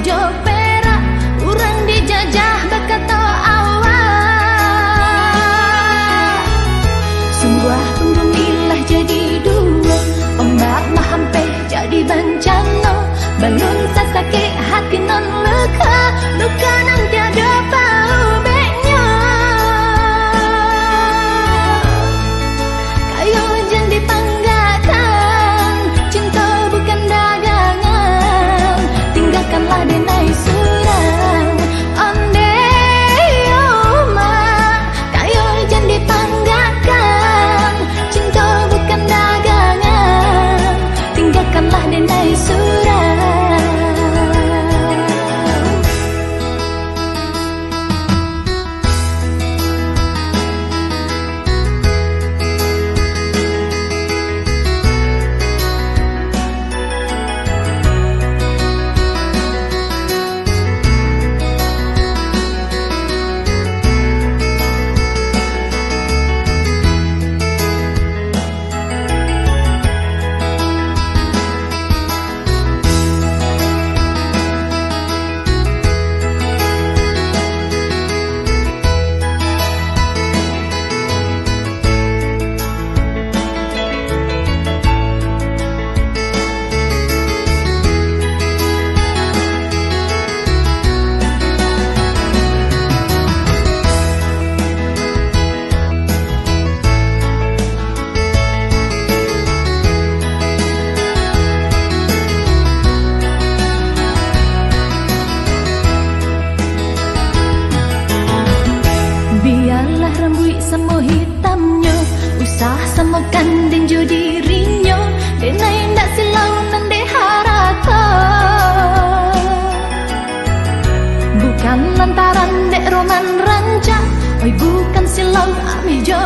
jo perak urang dijajah berkata awak. Sungguh pun bumilah jadi dua, ombak mah hampir jadi bencana. Balun sasakit hati non luka, luka nan tiada bau beknya. Kayo jen dipanggakan, cinta bukan dagangan. Tinggalkanlah denai surang, onde oma. Kayo jen dipanggakan, cinta bukan dagangan. Tinggalkanlah denai surang. Biarlah rambut semua hitamnya, usah samakan dan jo dirinya. Denai ndak silau nan diharata, bukan lantaran dek roman rancang. Oi bukan silau ami jo